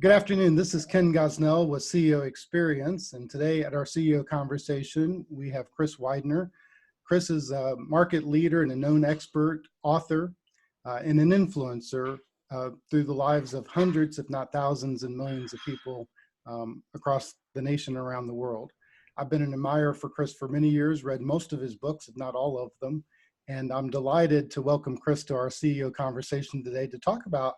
Good afternoon. This is Ken Gosnell with CEO Experience. And today at our CEO conversation, we have Chris Widener. Chris is a market leader and a known expert, author, and an influencer through the lives of hundreds, if not thousands and millions of people across the nation and around the world. I've been an admirer for Chris for many years, read most of his books, if not all of them. And I'm delighted to welcome Chris to our CEO conversation today to talk about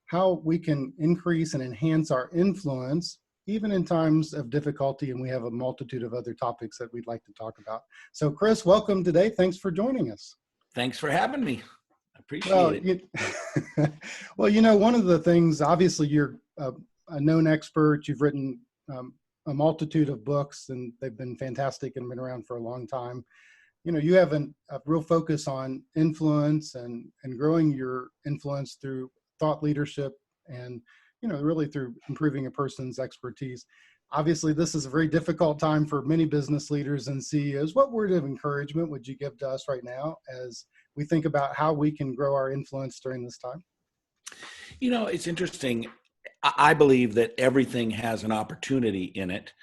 how we can increase and enhance our influence, even in times of difficulty. And we have a multitude of other topics that we'd like to talk about. So Chris, welcome today. Thanks for joining us. Thanks for having me. I appreciate it. Well, one of the things, obviously you're a known expert. You've written a multitude of books and they've been fantastic and been around for a long time. You have a real focus on influence and growing your influence through thought leadership and, really through improving a person's expertise. Obviously, this is a very difficult time for many business leaders and CEOs. What word of encouragement would you give to us right now as we think about how we can grow our influence during this time? It's interesting. I believe that everything has an opportunity in it.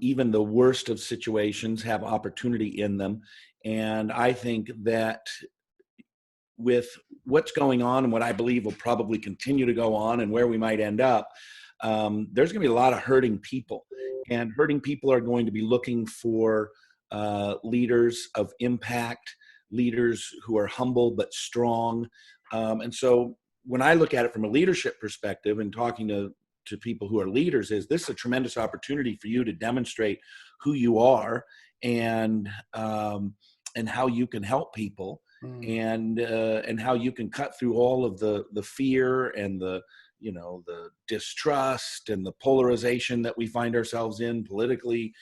Even the worst of situations have opportunity in them. And I think that with what's going on and what I believe will probably continue to go on and where we might end up, there's going to be a lot of hurting people. And hurting people are going to be looking for leaders of impact, leaders who are humble but strong. And so when I look at it from a leadership perspective and talking to people who are leaders, is this a tremendous opportunity for you to demonstrate who you are and how you can help people. And how you can cut through all of the fear and the distrust and the polarization that we find ourselves in politically,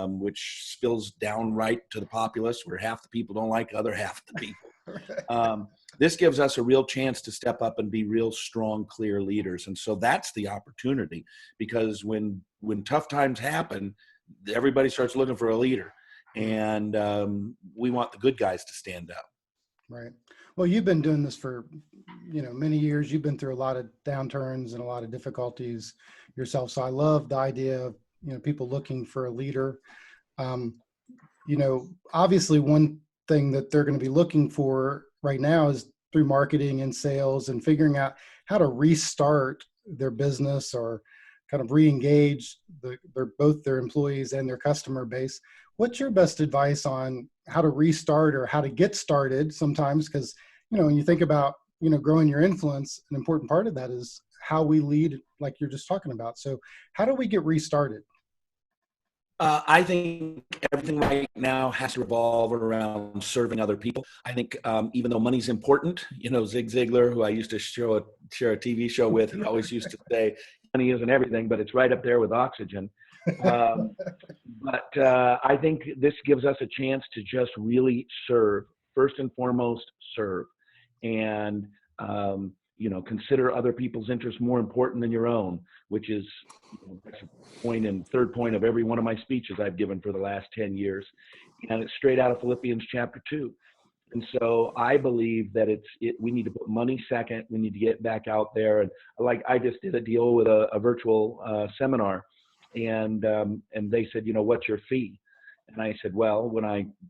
which spills down right to the populace, where half the people don't like the other half of the people. This gives us a real chance to step up and be real strong, clear leaders. And so that's the opportunity, because when tough times happen, everybody starts looking for a leader. And we want the good guys to stand up. Right. Well, you've been doing this for, many years. You've been through a lot of downturns and a lot of difficulties yourself. So I love the idea of, people looking for a leader. Obviously one thing that they're going to be looking for right now is through marketing and sales and figuring out how to restart their business or kind of re-engage both their employees and their customer base. What's your best advice on how to restart or how to get started sometimes? Because, when you think about, growing your influence, an important part of that is how we lead, like you're just talking about. So how do we get restarted? I think everything right now has to revolve around serving other people. I think even though money's important, Zig Ziglar, who I used to share a TV show with, he always used to say, money isn't everything, but it's right up there with oxygen. But I think this gives us a chance to just really serve, first and foremost, serve, and consider other people's interests more important than your own, which is that's a point and third point of every one of my speeches I've given for the last 10 years. And it's straight out of Philippians chapter 2. And so I believe that we need to put money second. We need to get back out there. And I just did a deal with a virtual seminar, and they said, what's your fee? And I said, well,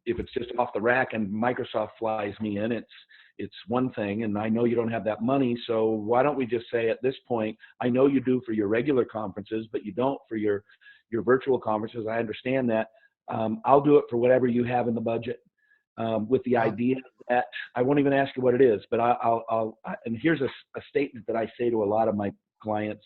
if it's just off the rack and Microsoft flies me in, it's one thing, and I know you don't have that money, so why don't we just say at this point, I know you do for your regular conferences, but you don't for your virtual conferences. I understand that. I'll do it for whatever you have in the budget, with the idea that I won't even ask you what it is, but and here's a statement that I say to a lot of my clients.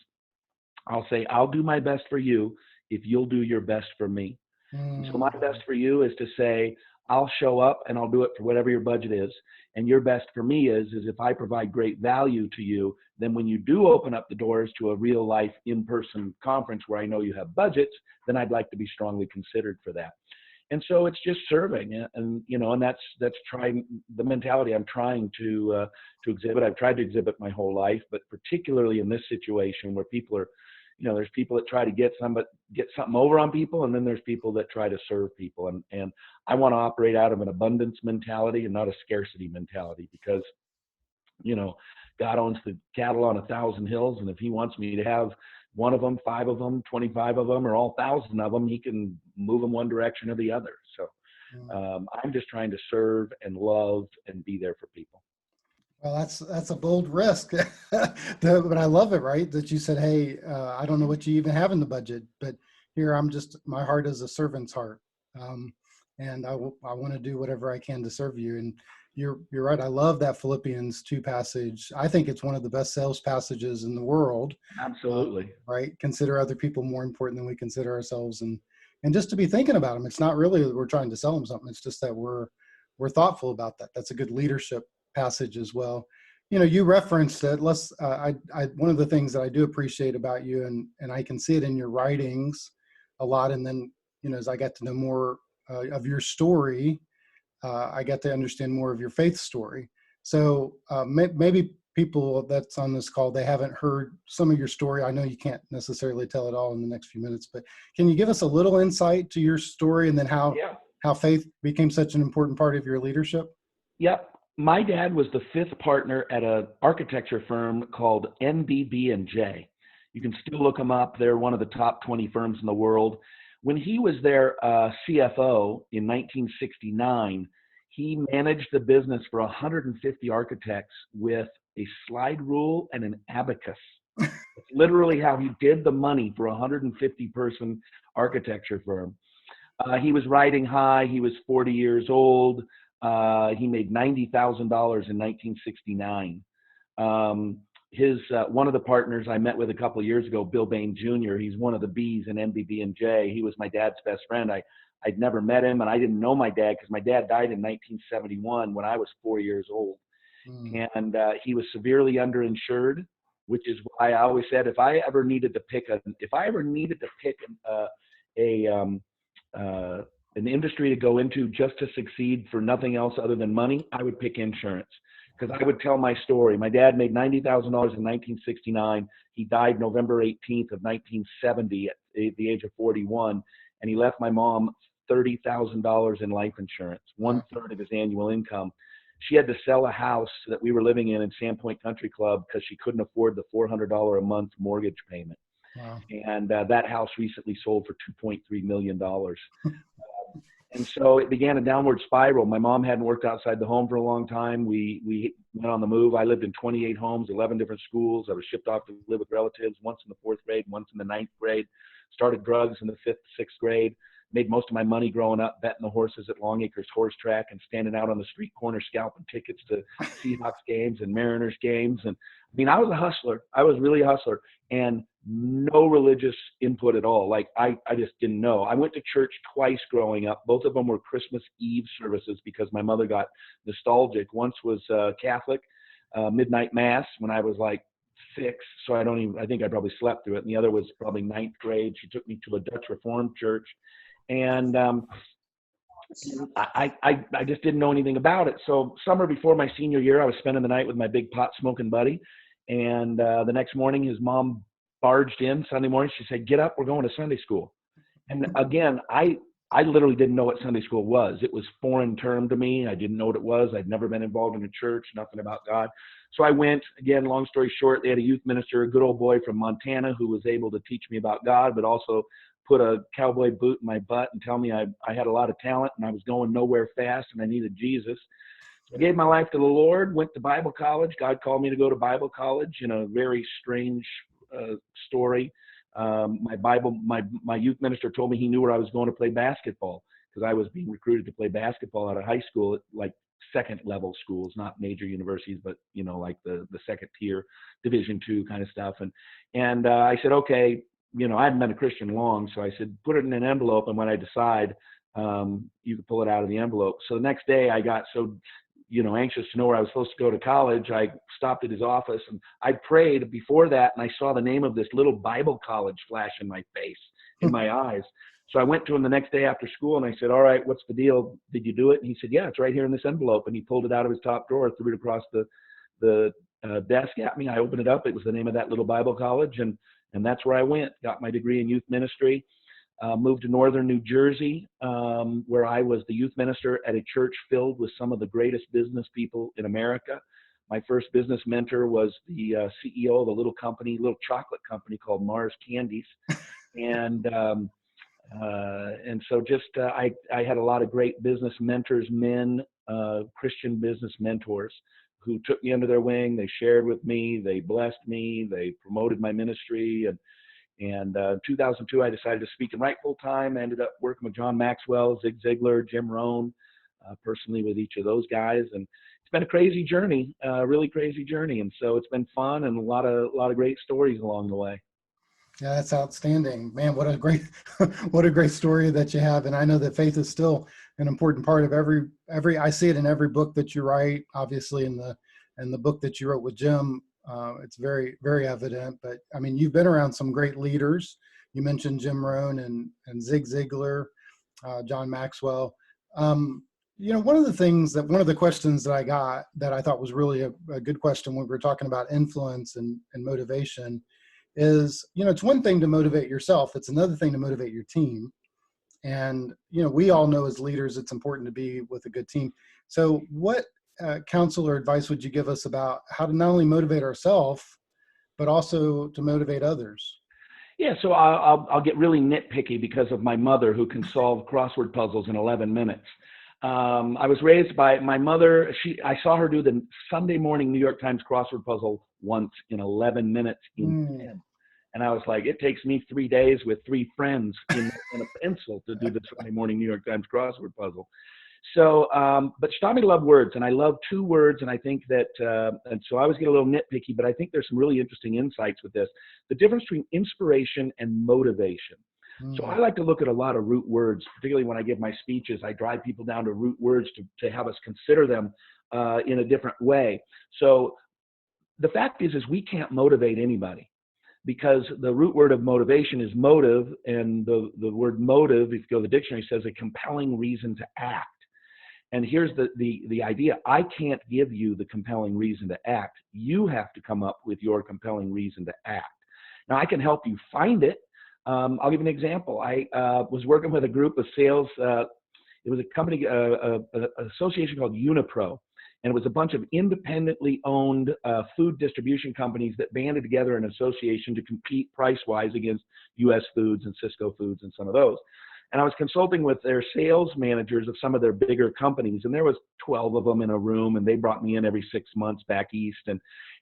I'll say, I'll do my best for you if you'll do your best for me. So my best for you is to say, I'll show up and I'll do it for whatever your budget is. And your best for me is if I provide great value to you, then when you do open up the doors to a real life in-person conference where I know you have budgets, then I'd like to be strongly considered for that. And so it's just serving, and that's trying the mentality I'm trying to exhibit. I've tried to exhibit my whole life, but particularly in this situation where people are, there's people that try to get something over on people, and then there's people that try to serve people. And I want to operate out of an abundance mentality and not a scarcity mentality, because God owns the cattle on 1,000 hills, and if he wants me to have one of them, 5 of them, 25 of them, or all 1,000 of them, he can move them one direction or the other. So I'm just trying to serve and love and be there for people. Well, that's a bold risk, but I love it, right? That you said, "Hey, I don't know what you even have in the budget, but here my heart is a servant's heart, and I want to do whatever I can to serve you." And you're right. I love that Philippians 2 passage. I think it's one of the best sales passages in the world. Absolutely. Right? Consider other people more important than we consider ourselves, and just to be thinking about them. It's not really that we're trying to sell them something. It's just that we're thoughtful about that. That's a good leadership passage as well. You referenced it. One of the things that I do appreciate about you, and I can see it in your writings a lot. And then, as I got to know more of your story, I got to understand more of your faith story. So maybe people that's on this call, they haven't heard some of your story. I know you can't necessarily tell it all in the next few minutes, but can you give us a little insight to your story and then how faith became such an important part of your leadership? Yep. My dad was the 5th partner at an architecture firm called NBB&J. You can still look them up. They're one of the top 20 firms in the world. When he was their CFO in 1969, he managed the business for 150 architects with a slide rule and an abacus. It's literally how he did the money for a 150-person architecture firm. He was riding high. He was 40 years old. He made $90,000 in 1969. One of the partners I met with a couple of years ago, Bill Bain Jr., he's one of the B's in NBB&J. He was my dad's best friend. I'd never met him, and I didn't know my dad because my dad died in 1971 when I was 4 years old. And he was severely underinsured, which is why I always said if I ever needed to pick an industry to go into just to succeed for nothing else other than money, I would pick insurance, because I would tell my story. My dad made $90,000 in 1969. He died November 18th of 1970 at the age of 41, and he left my mom $30,000 in life insurance, 1/3 of his annual income. She had to sell a house that we were living in Sandpoint Country Club because she couldn't afford the $400 a month mortgage payment. Wow. And that house recently sold for $2.3 million. And so it began a downward spiral. My mom hadn't worked outside the home for a long time. We went on the move. I lived in 28 homes, 11 different schools. I was shipped off to live with relatives, once in the 4th grade, once in the 9th grade. Started drugs in the 5th, 6th grade. Made most of my money growing up betting the horses at Long Acres Horse Track and standing out on the street corner scalping tickets to Seahawks games and Mariners games. And I mean, I was a hustler. I was really a hustler, and no religious input at all. Like I just didn't know. I went to church twice growing up. Both of them were Christmas Eve services because my mother got nostalgic. Once was Catholic, midnight mass when I was like 6. So I think I probably slept through it. And the other was probably 9th grade. She took me to a Dutch Reformed church. And I just didn't know anything about it. So summer before my senior year, I was spending the night with my big pot smoking buddy. And the next morning, his mom barged in Sunday morning. She said, "Get up, we're going to Sunday school." And again, I literally didn't know what Sunday school was. It was foreign term to me. I didn't know what it was. I'd never been involved in a church, nothing about God. So I went. Again, long story short, they had a youth minister, a good old boy from Montana, who was able to teach me about God, but also put a cowboy boot in my butt and tell me I had a lot of talent and I was going nowhere fast and I needed Jesus. So I gave my life to the Lord, went to Bible college. God called me to go to Bible college in a very strange story. My youth minister told me he knew where I was going to play basketball because I was being recruited to play basketball out of high school at like 2nd level schools, not major universities, but like the 2nd tier Division II kind of stuff. And I said, okay. I hadn't been a Christian long, so I said, put it in an envelope, and when I decide, you can pull it out of the envelope. So the next day I got so, anxious to know where I was supposed to go to college, I stopped at his office, and I prayed before that, and I saw the name of this little Bible college flash in my face, in my eyes. So I went to him the next day after school, and I said, all right, what's the deal? Did you do it? And he said, yeah, it's right here in this envelope. And he pulled it out of his top drawer, threw it across the desk at me. I opened it up. It was the name of that little Bible college, and that's where I went, got my degree in youth ministry, moved to northern New Jersey, where I was the youth minister at a church filled with some of the greatest business people in America. My first business mentor was the CEO of a little chocolate company called Mars Candies. And so just I had a lot of great business mentors, Christian business mentors, who took me under their wing. They shared with me, they blessed me, they promoted my ministry. And 2002, I decided to speak and write full time. I ended up working with John Maxwell, Zig Ziglar, Jim Rohn, personally with each of those guys. And it's been a crazy journey, really crazy journey. And so it's been fun and a lot of great stories along the way. Yeah, that's outstanding, man. What a great, what a great story that you have. And I know that faith is still an important part of every. I see it in every book that you write. Obviously, in the book that you wrote with Jim, it's very, very evident. But I mean, you've been around some great leaders. You mentioned Jim Rohn and Zig Ziglar, John Maxwell. One of the questions that I got that I thought was really a good question when we were talking about influence and motivation is, it's one thing to motivate yourself. It's another thing to motivate your team. And, we all know as leaders, it's important to be with a good team. So what counsel or advice would you give us about how to not only motivate ourselves, but also to motivate others? Yeah, so I'll get really nitpicky because of my mother, who can solve crossword puzzles in 11 minutes. I was raised by my mother. I saw her do the Sunday morning New York Times crossword puzzle once in 11 minutes in 10. And I was like, it takes me 3 days with 3 friends in a pencil to do the Sunday morning New York Times crossword puzzle. So, but she taught me to love words, and I love 2 words. And I think that, and so I always get a little nitpicky, but I think there's some really interesting insights with this. The difference between inspiration and motivation. So I like to look at a lot of root words, particularly when I give my speeches. I drive people down to root words to have us consider them in a different way. So the fact is we can't motivate anybody, because the root word of motivation is motive, and the word motive, if you go to the dictionary, says a compelling reason to act. And here's the idea. I can't give you the compelling reason to act. You have to come up with your compelling reason to act. Now, I can help you find it. I'll give you an example. I was working with a group of sales. It was a company, an association called Unipro. And it was a bunch of independently owned food distribution companies that banded together in an association to compete price-wise against US Foods and Cisco Foods and some of those. And I was consulting with their sales managers of some of their bigger companies, and there was 12 of them in a room, and they brought me in every 6 months back east.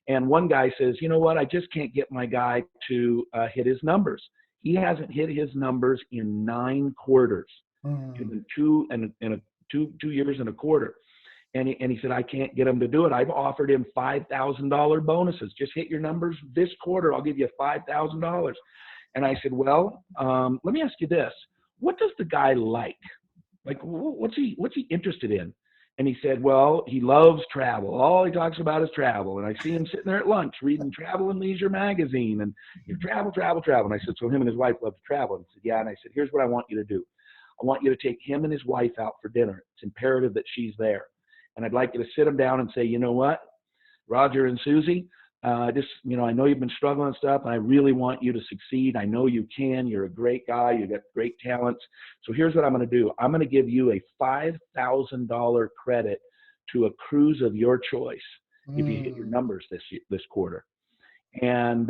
And one guy says, you know what, I just can't get my guy to hit his numbers. He hasn't hit his numbers in 9 quarters, in 2 years and a quarter. And he said, I can't get him to do it. I've offered him $5,000 bonuses. Just hit your numbers this quarter. I'll give you $5,000. And I said, well, let me ask you this. What does the guy like? Like, what's he interested in? And he said, well, he loves travel. All he talks about is travel. And I see him sitting there at lunch reading Travel and Leisure magazine, and travel. And I said, so him and his wife love to travel. And he said, yeah. And I said, here's what I want you to do. I want you to take him and his wife out for dinner. It's imperative that she's there. And I'd like you to sit them down and say, you know what, Roger and Susie, I know you've been struggling and stuff, and I really want you to succeed. I know you can. You're a great guy. You got great talents. So here's what I'm going to do. I'm going to give you a $5,000 credit to a cruise of your choice if you hit your numbers this quarter. And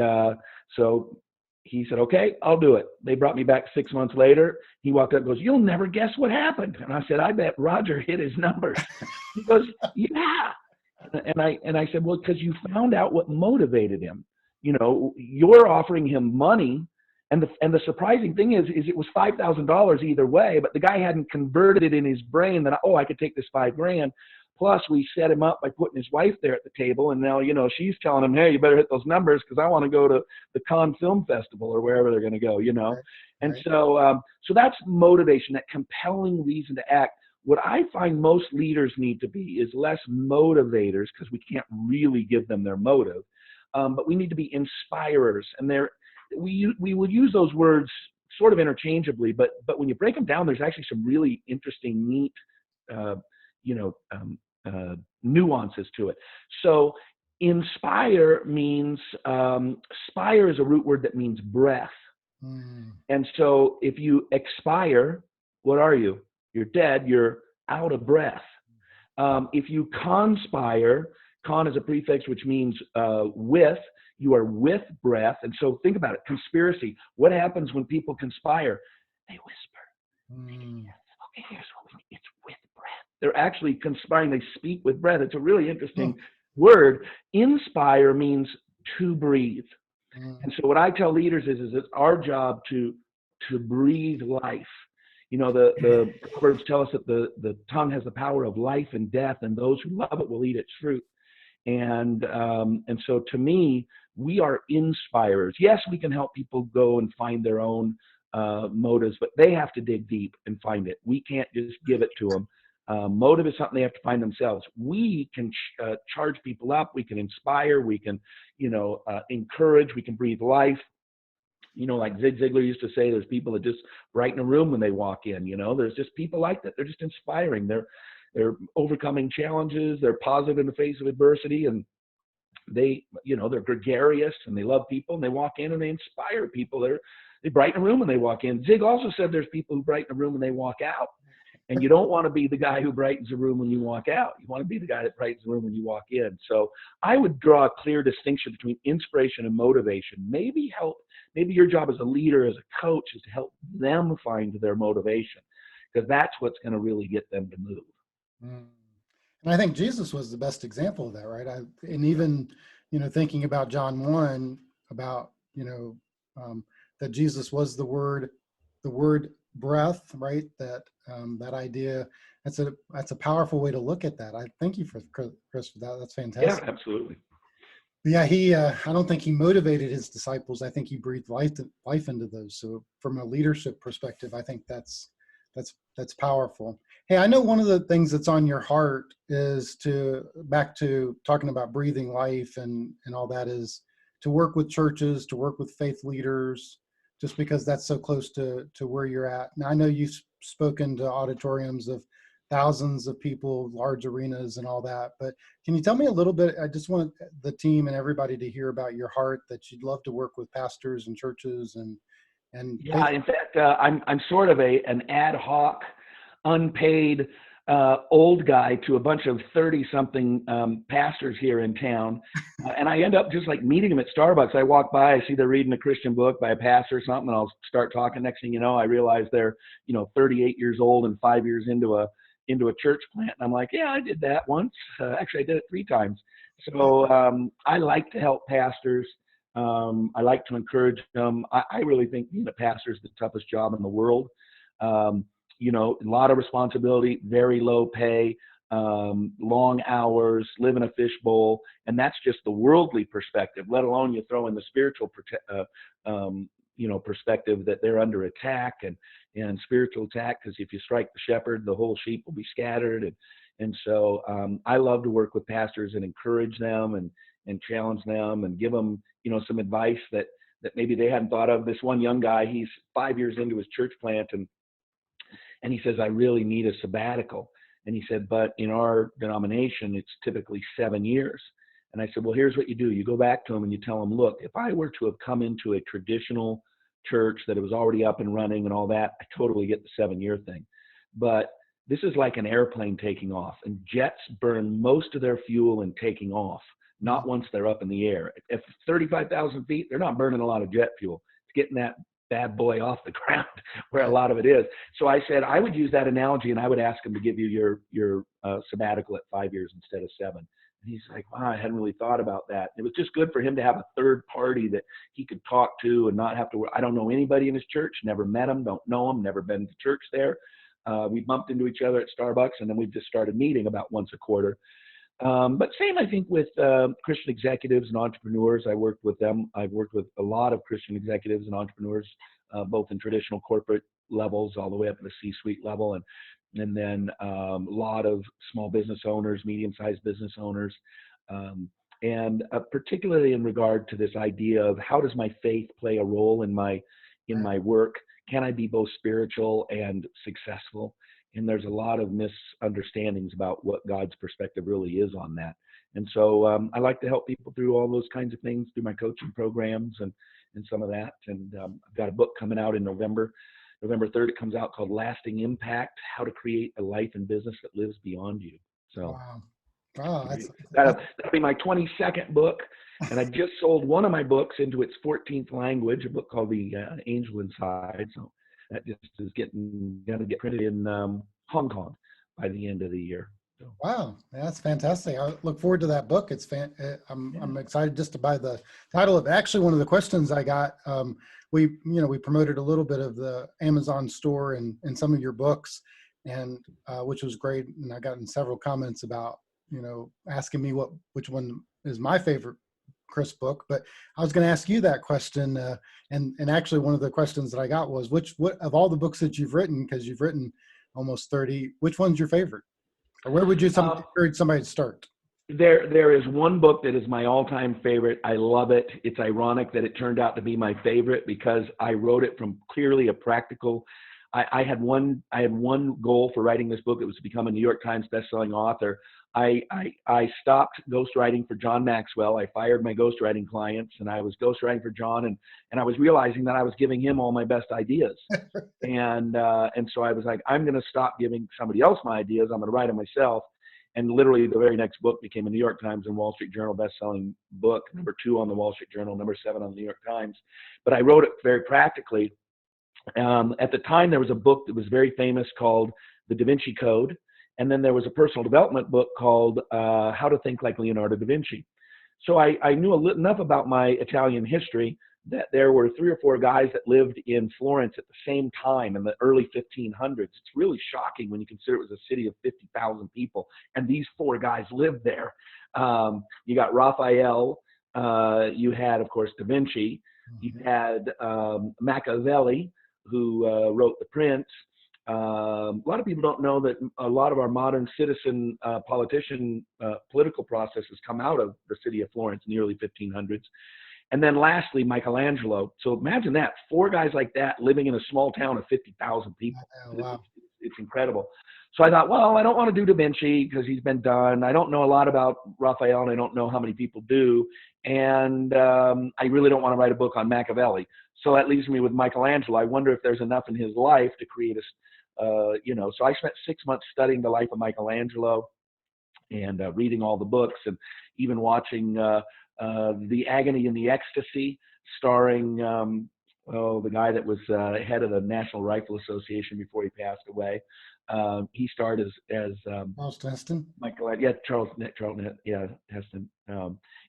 so he said, okay, I'll do it. They brought me back 6 months later. He walked up and goes, you'll never guess what happened. And I said, I bet Roger hit his numbers. He goes, yeah. And I said, well, because you found out what motivated him. You're offering him money. And the surprising thing is it was $5,000 either way, but the guy hadn't converted it in his brain that, I could take this $5,000. Plus, we set him up by putting his wife there at the table. And now, she's telling him, hey, you better hit those numbers because I want to go to the Cannes Film Festival or wherever they're going to go, Right. And so that's motivation, that compelling reason to act. What I find most leaders need to be is less motivators, because we can't really give them their motive. But we need to be inspirers. And we will use those words sort of interchangeably, but when you break them down, there's actually some really interesting, neat, nuances to it. So inspire means, spire is a root word that means breath. And so if you expire, what are you? You're dead. You're out of breath. If you conspire, Con is a prefix, which means with. You are with breath. And so think about it. Conspiracy. What happens when people conspire? They whisper. They do this. Okay, here's what we need. It's with breath. They're actually conspiring. They speak with breath. It's a really interesting word. Inspire means to breathe. And so what I tell leaders is it's our job to breathe life. You know, the Proverbs tell us that the tongue has the power of life and death, and those who love it will eat its fruit. And so to me, we are inspirers. Yes, we can help people go and find their own motives, but they have to dig deep and find it. We can't just give it to them. Motive is something they have to find themselves. We can charge people up. We can inspire. We can, encourage. We can breathe life. Like Zig Ziglar used to say, there's people that just brighten a room when they walk in. There's just people like that. They're just inspiring. They're overcoming challenges. They're positive in the face of adversity, and they're gregarious and they love people, and they walk in and they inspire people. They brighten a room when they walk in. Zig also said there's people who brighten a room when they walk out. And you don't want to be the guy who brightens a room when you walk out. You want to be the guy that brightens the room when you walk in. So I would draw a clear distinction between inspiration and motivation. Maybe your job as a leader, as a coach, is to help them find their motivation, because that's what's going to really get them to move. And I think Jesus was the best example of that, right? And even, thinking about John 1, about, that Jesus was the word breath, right? That idea, that's a powerful way to look at that. I thank you for Chris for that. That's fantastic. Yeah, absolutely. Yeah, I don't think he motivated his disciples. I think he breathed life into those. So from a leadership perspective, I think that's powerful. Hey, I know one of the things that's on your heart is back to talking about breathing life and all that, is to work with churches, to work with faith leaders, just because that's so close to where you're at. Now, I know you've spoken to auditoriums of thousands of people, large arenas and all that, but can you tell me a little bit? I just want the team and everybody to hear about your heart, that you'd love to work with pastors and churches and yeah. In fact, I'm sort of an ad hoc, unpaid old guy to a bunch of 30-something pastors here in town. And I end up just like meeting them at Starbucks. I walk by, I see they're reading a Christian book by a pastor or something, and I'll start talking. Next thing you know, I realize they're, 38 years old and 5 years into a church plant. And I'm like, yeah, I did that once. Actually, I did it 3 times. So I like to help pastors. I like to encourage them. I really think being a pastor is the toughest job in the world. A lot of responsibility, very low pay, long hours, live in a fishbowl, and that's just the worldly perspective. Let alone you throw in the spiritual, perspective, that they're under attack and spiritual attack. Because if you strike the shepherd, the whole sheep will be scattered. And so I love to work with pastors and encourage them and challenge them and give them, some advice that maybe they hadn't thought of. This one young guy, he's 5 years into his church plant, and he says, I really need a sabbatical. And he said, but in our denomination, it's typically 7 years. And I said, well, here's what you do. You go back to him and you tell him, look, if I were to have come into a traditional church that it was already up and running and all that, I totally get the 7-year thing. But this is like an airplane taking off, and jets burn most of their fuel in taking off, not once they're up in the air. If 35,000 feet, they're not burning a lot of jet fuel. It's getting that bad boy off the ground where a lot of it is. So I said, I would use that analogy, and I would ask him to give you your sabbatical at 5 years instead of 7. And he's like, wow, I hadn't really thought about that. It was just good for him to have a third party that he could talk to and not have to worry. I don't know anybody in his church, never met him, don't know him, never been to church there. We bumped into each other at Starbucks, and then we've just started meeting about once a quarter. But same, I think, with Christian executives and entrepreneurs. I worked with them. I've worked with a lot of Christian executives and entrepreneurs, both in traditional corporate levels all the way up to the C-suite level, and then a lot of small business owners, medium-sized business owners, and particularly in regard to this idea of how does my faith play a role in my work? Can I be both spiritual and successful? And there's a lot of misunderstandings about what God's perspective really is on that. And so I like to help people through all those kinds of things through my coaching programs and some of that. And I've got a book coming out in November 3rd. It comes out called Lasting Impact: How to Create a Life and Business that Lives Beyond You. So. Wow. Wow, That'll be my 22nd book. And I just sold one of my books into its 14th language, a book called The Angel Inside. So that just is going to get printed in Hong Kong by the end of the year. So, wow, that's fantastic. I look forward to that book. I'm yeah. I'm excited just to buy the title of it. Actually, one of the questions I got, we promoted a little bit of the Amazon store and some of your books, and which was great. And I gotten several comments about asking me which one is my favorite Chris book. But I was going to ask you that question, and actually one of the questions that I got was what of all the books that you've written, because you've written almost 30, which one's your favorite? Or where would you encourage somebody to start? There is one book that is my all-time favorite. I love it. It's ironic that it turned out to be my favorite because I wrote it from clearly a practical. I had one goal for writing this book. It was to become a New York Times bestselling author. I stopped ghostwriting for John Maxwell. I fired my ghostwriting clients, and I was ghostwriting for John, and I was realizing that I was giving him all my best ideas. And so I was like, I'm going to stop giving somebody else my ideas. I'm going to write them myself. And literally the very next book became a New York Times and Wall Street Journal bestselling book, #2 on the Wall Street Journal, #7 on the New York Times. But I wrote it very practically. At the time, there was a book that was very famous called The Da Vinci Code. And then there was a personal development book called How to Think Like Leonardo da Vinci. So I knew enough about my Italian history that there were 3 or 4 guys that lived in Florence at the same time in the early 1500s. It's really shocking when you consider it was a city of 50,000 people, and these 4 guys lived there. You got Raphael, you had, of course, Da Vinci, you had Machiavelli, who wrote The Prince. A lot of people don't know that a lot of our modern citizen political process has come out of the city of Florence in the early 1500s. And then lastly, Michelangelo. So imagine that, 4 guys like that living in a small town of 50,000 people. Oh, wow. It's incredible. So I thought, well, I don't want to do Da Vinci because he's been done. I don't know a lot about Raphael, and I don't know how many people do. And I really don't want to write a book on Machiavelli. So that leaves me with Michelangelo. I wonder if there's enough in his life to create so I spent 6 months studying the life of Michelangelo and reading all the books and even watching The Agony and the Ecstasy, starring the guy that was head of the National Rifle Association before he passed away. He starred as Charles Heston. Charlton Heston.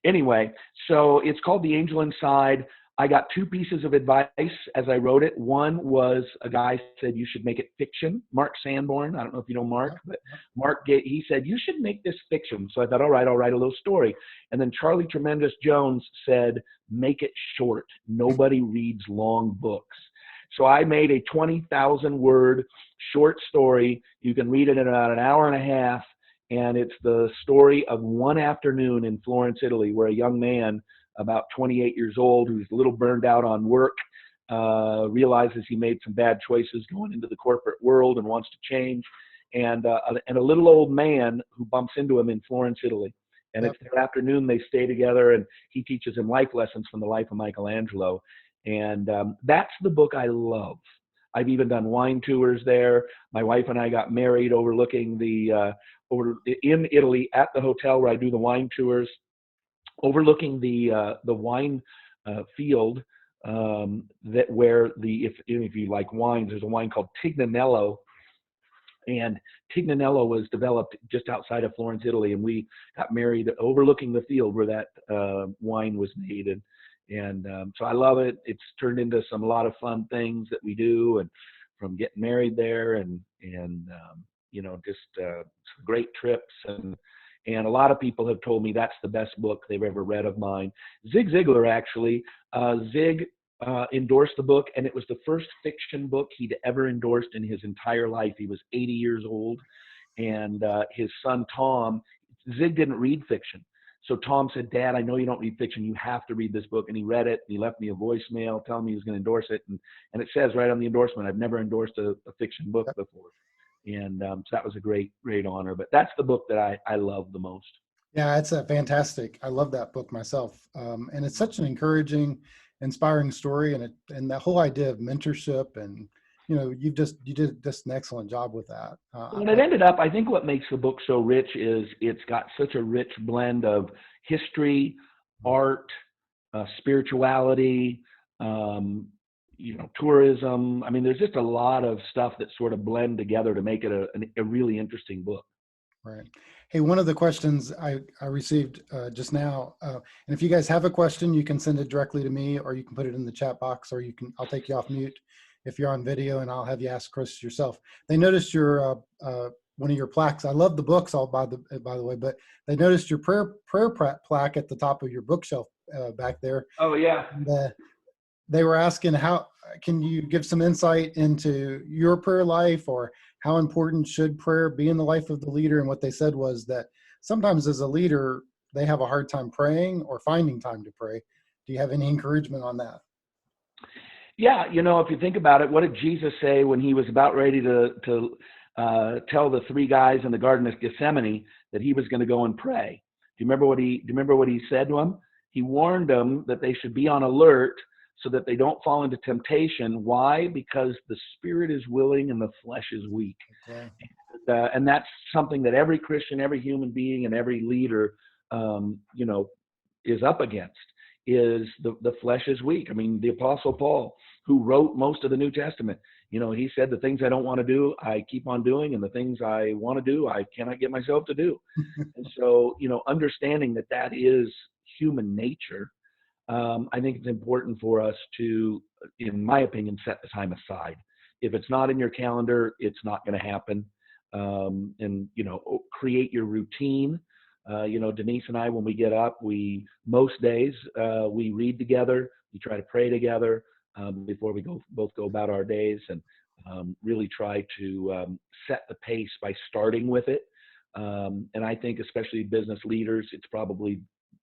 Anyway, so it's called The Angel Inside. I got 2 pieces of advice as I wrote it. One was a guy said you should make it fiction. Mark Sanborn, I don't know if you know Mark, but he said you should make this fiction. So I thought, all right, I'll write a little story. And then Charlie Tremendous Jones said, make it short. Nobody reads long books. So I made a 20,000 word short story. You can read it in about an hour and a half. And it's the story of one afternoon in Florence, Italy, where a young man about 28 years old, who's a little burned out on work, realizes he made some bad choices going into the corporate world and wants to change, and a little old man who bumps into him in Florence, Italy. And It's their afternoon, they stay together, and he teaches him life lessons from the life of Michelangelo. And that's the book I love. I've even done wine tours there. My wife and I got married overlooking in Italy at the hotel where I do the wine tours, overlooking the wine field if you like wines, there's a wine called Tignanello, and Tignanello was developed just outside of Florence, Italy, and we got married overlooking the field where that wine was made, and so I love it. It's turned into a lot of fun things that we do, and from getting married there, and just great trips, and a lot of people have told me that's the best book they've ever read of mine. Zig Ziglar, actually, Zig endorsed the book, and it was the first fiction book he'd ever endorsed in his entire life. He was 80 years old, and his son, Tom, Zig didn't read fiction. So Tom said, Dad, I know you don't read fiction. You have to read this book. And he read it, and he left me a voicemail telling me he was going to endorse it. And it says right on the endorsement, I've never endorsed a fiction book before. And so that was a great, great honor. But that's the book that I love the most. Yeah, it's a fantastic. I love that book myself. And it's such an encouraging, inspiring story. And that whole idea of mentorship and, you did just an excellent job with that. When it ended up, I think what makes the book so rich is it's got such a rich blend of history, art, spirituality, tourism. I mean, there's just a lot of stuff that sort of blend together to make it a really interesting book. Right. Hey, one of the questions I received just now, and if you guys have a question, you can send it directly to me, or you can put it in the chat box, or I'll take you off mute if you're on video, and I'll have you ask Chris yourself. They noticed your one of your plaques. I love the books, all by the way, but they noticed your prayer plaque at the top of your bookshelf back there. Oh yeah. And, they were asking, how can you give some insight into your prayer life, or how important should prayer be in the life of the leader? And what they said was that sometimes as a leader, they have a hard time praying or finding time to pray. Do you have any encouragement on that? Yeah, if you think about it, what did Jesus say when he was about ready to tell the three guys in the Garden of Gethsemane that he was going to go and pray? Do you remember what he said to them? He warned them that they should be on alert so that they don't fall into temptation. Why? Because the spirit is willing and the flesh is weak. Okay. And that's something that every Christian, every human being, and every leader, is up against. Is the flesh is weak. I mean, the Apostle Paul, who wrote most of the New Testament, he said, the things I don't want to do, I keep on doing, and the things I want to do, I cannot get myself to do. And so, understanding that is human nature, I think it's important for us to, in my opinion, set the time aside. If it's not in your calendar, it's not going to happen. And create your routine. Denise and I, when we get up, most days we read together. We try to pray together before we both go about our days, and really try to set the pace by starting with it. And I think, especially business leaders,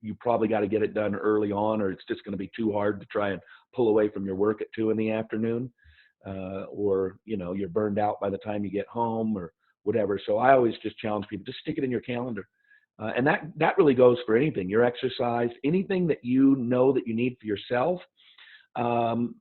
you probably got to get it done early on, or it's just going to be too hard to try and pull away from your work at 2 p.m. Or you're burned out by the time you get home or whatever. So I always just challenge people to stick it in your calendar. And that really goes for anything, your exercise, anything that you know that you need for yourself.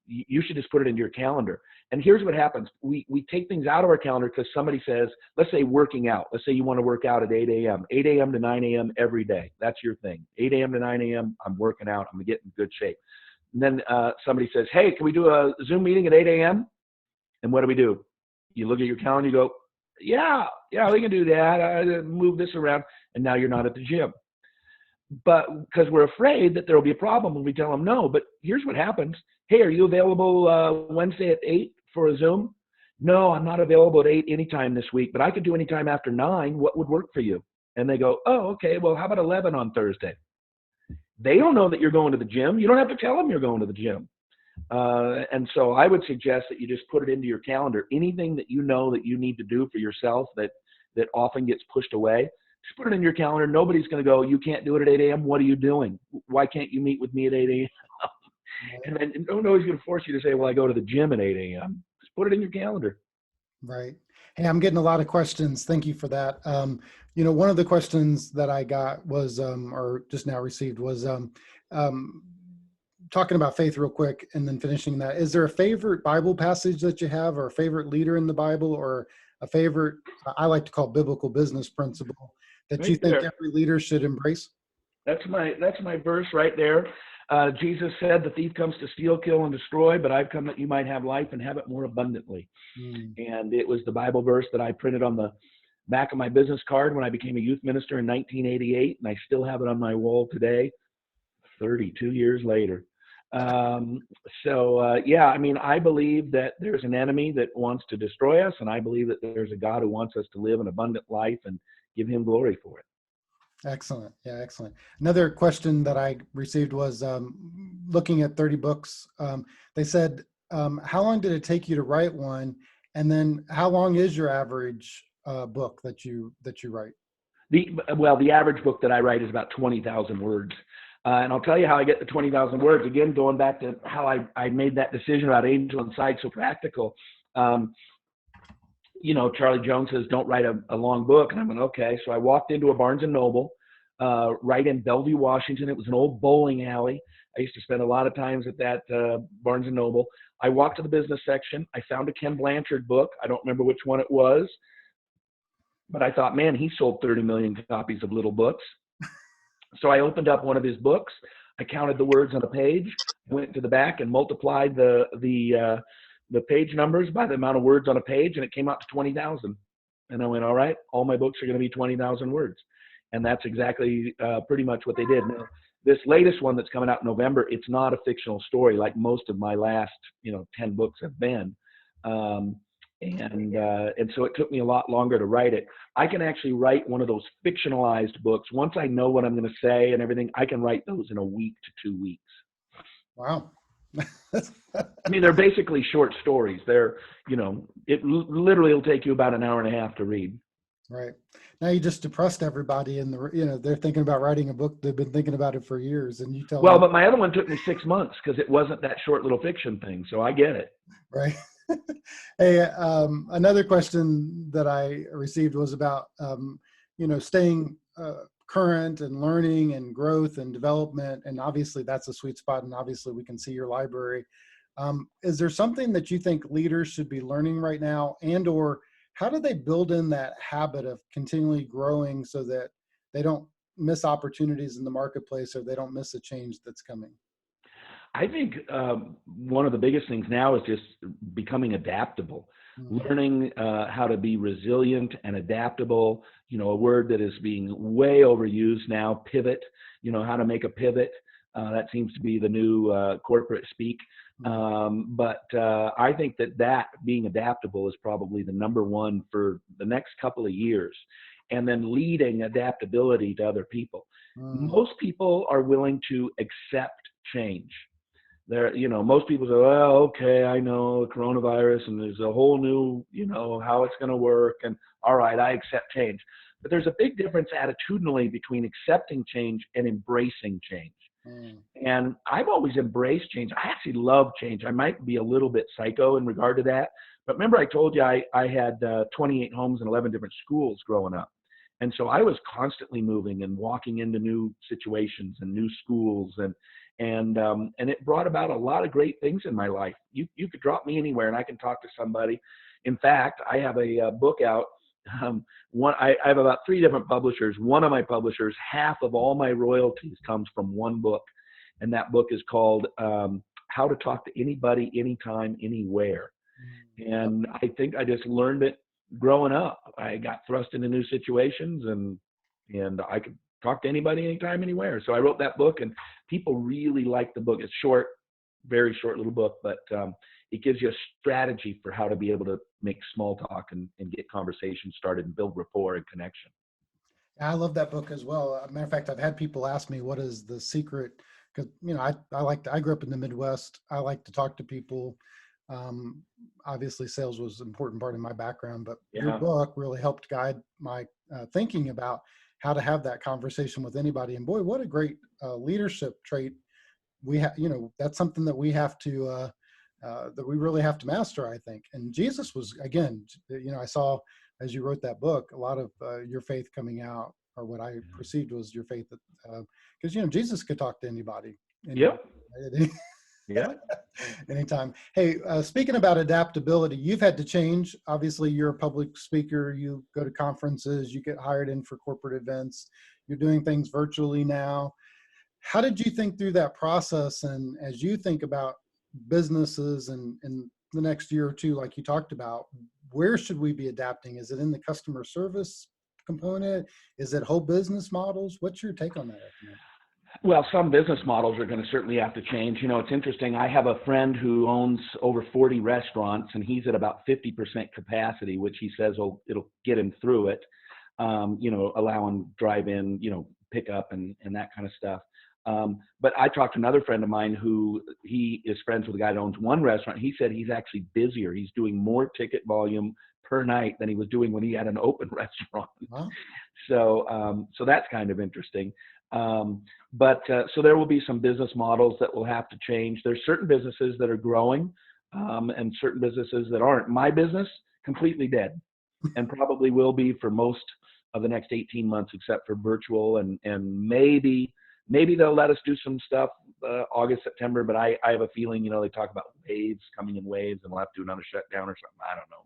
You should just put it into your calendar. And here's what happens. We take things out of our calendar because somebody says, let's say working out. Let's say you want to work out at 8 a.m. 8 a.m. to 9 a.m. every day. That's your thing. 8 a.m. to 9 a.m. I'm working out. I'm getting in good shape. And then somebody says, hey, can we do a Zoom meeting at 8 a.m.? And what do? You look at your calendar, you go, yeah, we can do that. I move this around. And now you're not at the gym. But because we're afraid that there will be a problem when we tell them no. But here's what happens. Hey, are you available Wednesday at 8 for a Zoom? No, I'm not available at 8 anytime this week, but I could do anytime after 9. What would work for you? And they go, oh, okay, well, how about 11 on Thursday? They don't know that you're going to the gym. You don't have to tell them you're going to the gym. And so I would suggest that you just put it into your calendar. Anything that you know that you need to do for yourself that often gets pushed away, just put it in your calendar. Nobody's going to go, you can't do it at 8 a.m. What are you doing? Why can't you meet with me at 8 a.m.? And then nobody's going to force you to say, well, I go to the gym at 8 a.m. Just put it in your calendar. Right. Hey, I'm getting a lot of questions. Thank you for that. One of the questions that I got was, or just now received was, talking about faith real quick and then finishing that. Is there a favorite Bible passage that you have, or a favorite leader in the Bible, or a favorite, I like to call biblical business principle that you think every leader should embrace? That's my verse right there. Jesus said, the thief comes to steal, kill, and destroy, but I've come that you might have life and have it more abundantly. And it was the Bible verse that I printed on the back of my business card when I became a youth minister in 1988, and I still have it on my wall today, 32 years later. I believe that there's an enemy that wants to destroy us, and I believe that there's a God who wants us to live an abundant life and give him glory for it. Excellent. Yeah, excellent. Another question that I received was, looking at 30 books, they said, how long did it take you to write one? And then how long is your average book that you write? The average book that I write is about 20,000 words. And I'll tell you how I get the 20,000 words. Again, going back to how I made that decision about Angel Inside So Practical. Charlie Jones says, don't write a long book. And I went, okay. So I walked into a Barnes & Noble right in Bellevue, Washington. It was an old bowling alley. I used to spend a lot of times at that Barnes and Noble. I walked to the business section. I found a Ken Blanchard book. I don't remember which one it was, but I thought, man, he sold 30 million copies of little books. So I opened up one of his books. I counted the words on a page, went to the back and multiplied the page numbers by the amount of words on a page, and it came out to 20,000. And I went, all right, all my books are going to be 20,000 words. And that's exactly pretty much what they did. Now, this latest one that's coming out in November, it's not a fictional story like most of my last, 10 books have been. And so it took me a lot longer to write it. I can actually write one of those fictionalized books. Once I know what I'm going to say and everything, I can write those in a week to 2 weeks. Wow. I mean, they're basically short stories. They're, it literally will take you about an hour and a half to read. Right. Now you just depressed everybody in they're thinking about writing a book. They've been thinking about it for years, and you tell them. But my other one took me 6 months because it wasn't that short little fiction thing. So I get it. Right. Hey, another question that I received was about, staying current and learning and growth and development. And obviously that's a sweet spot. And obviously we can see your library. Is there something that you think leaders should be learning right now, and or how do they build in that habit of continually growing so that they don't miss opportunities in the marketplace or they don't miss a change that's coming? I think one of the biggest things now is just becoming adaptable, learning how to be resilient and adaptable. A word that is being way overused now, pivot, how to make a pivot. That seems to be the new corporate speak. But I think that being adaptable is probably the number one for the next couple of years. And then leading adaptability to other people. Most people are willing to accept change. Most people say, well, okay, I know coronavirus and there's a whole new, how it's going to work. And all right, I accept change. But there's a big difference attitudinally between accepting change and embracing change. And I've always embraced change. I actually love change. I might be a little bit psycho in regard to that. But remember I told you I had 28 homes and 11 different schools growing up. And so I was constantly moving and walking into new situations and new schools, and it brought about a lot of great things in my life. You could drop me anywhere and I can talk to somebody. In fact, I have a book out. I have about 3 different publishers. One of my publishers, half of all my royalties comes from one book, and that book is called How to Talk to Anybody, Anytime, Anywhere. And I think I just learned it growing up. I got thrust into new situations, and I could talk to anybody, anytime, anywhere. So I wrote that book, and people really like the book. It's short, very short little book, but it gives you a strategy for how to be able to make small talk and get conversations started and build rapport and connection. I love that book as well. As a matter of fact, I've had people ask me, what is the secret? Because, I grew up in the Midwest. I like to talk to people. Obviously sales was an important part of my background, but your book really helped guide my thinking about how to have that conversation with anybody. And boy, what a great leadership trait we have. That's something that we have to, that we really have to master, I think. And Jesus was, again, I saw as you wrote that book, a lot of your faith coming out, or what I perceived was your faith, that because Jesus could talk to anybody. Yep. Yeah. Anytime. Hey, speaking about adaptability, you've had to change. Obviously, you're a public speaker. You go to conferences. You get hired in for corporate events. You're doing things virtually now. How did you think through that process? And as you think about businesses and in the next year or two, like you talked about, where should we be adapting? Is it in the customer service component? Is it whole business models? What's your take on that? Well, some business models are going to certainly have to change. It's interesting. I have a friend who owns over 40 restaurants, and he's at about 50% capacity, which he says it'll get him through it, allowing drive-in, pickup and that kind of stuff. But I talked to another friend of mine who he is friends with a guy that owns one restaurant. He said he's actually busier. He's doing more ticket volume per night than he was doing when he had an open restaurant. Wow. So that's kind of interesting. So there will be some business models that will have to change. There's certain businesses that are growing, and certain businesses that aren't. My business, completely dead, and probably will be for most of the next 18 months, except for virtual, and maybe they'll let us do some stuff August, September, but I have a feeling, they talk about waves coming in waves and we'll have to do another shutdown or something. I don't know.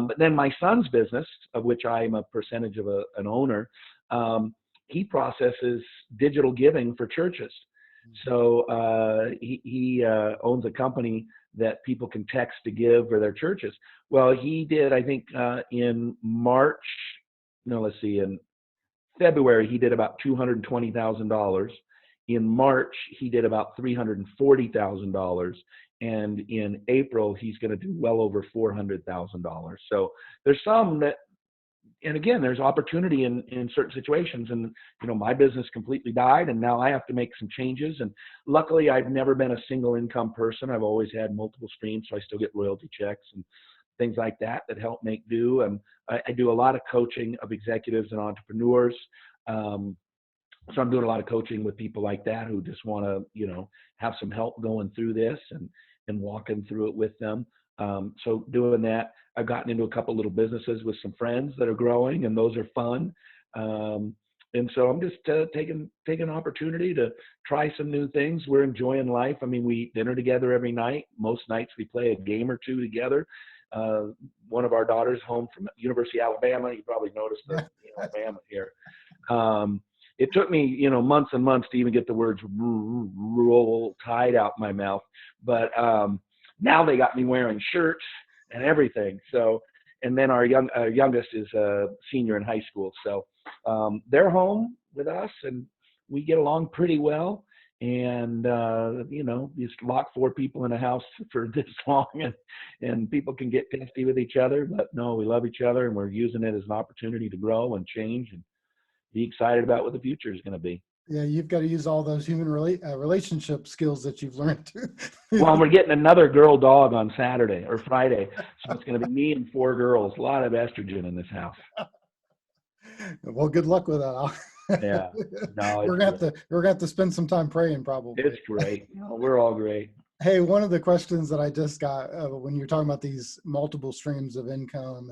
But then my son's business, of which I'm a percentage of an owner, he processes digital giving for churches. So he owns a company that people can text to give for their churches. Well, he did, I think, in February, he did about $220,000. In March, he did about $340,000. And in April, he's going to do well over $400,000. So there's some that, and again, there's opportunity in certain situations. And, my business completely died, and now I have to make some changes. And luckily, I've never been a single income person. I've always had multiple streams, so I still get royalty checks and things like that help make do. And I do a lot of coaching of executives and entrepreneurs. So I'm doing a lot of coaching with people like that who just want to, have some help going through this and walking through it with them. So doing that, I've gotten into a couple little businesses with some friends that are growing, and those are fun. And so I'm just taking an opportunity to try some new things. We're enjoying life. I mean, we eat dinner together every night. Most nights we play a game or two together. One of our daughters home from University of Alabama. You probably noticed the Alabama here. It took me, months and months to even get the words roll tide out my mouth. But now they got me wearing shirts and everything. So, and then our youngest is a senior in high school. So they're home with us, and we get along pretty well. And, just lock 4 people in a house for this long, and people can get testy with each other. But no, we love each other, and we're using it as an opportunity to grow and change and be excited about what the future is going to be. Yeah, you've got to use all those human relationship skills that you've learned. Well, we're getting another girl dog on Saturday or Friday. So it's going to be me and 4 girls. A lot of estrogen in this house. Well, good luck with that. Yeah. No, we're gonna have to spend some time praying, probably. It's great. We're all great. Hey, one of the questions that I just got when you're talking about these multiple streams of income,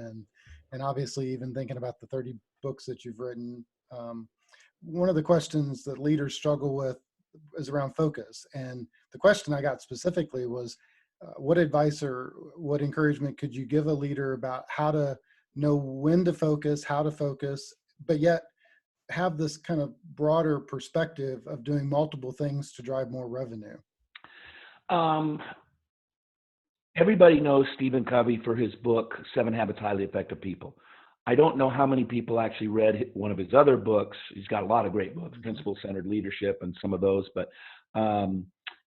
and obviously even thinking about the 30 books that you've written, one of the questions that leaders struggle with is around focus. And the question I got specifically was, what advice or what encouragement could you give a leader about how to know when to focus, how to focus, but yet have this kind of broader perspective of doing multiple things to drive more revenue? Everybody knows Stephen Covey for his book, 7 Habits of Highly Effective People. I don't know how many people actually read one of his other books. He's got a lot of great books, Principle-Centered Leadership and some of those, but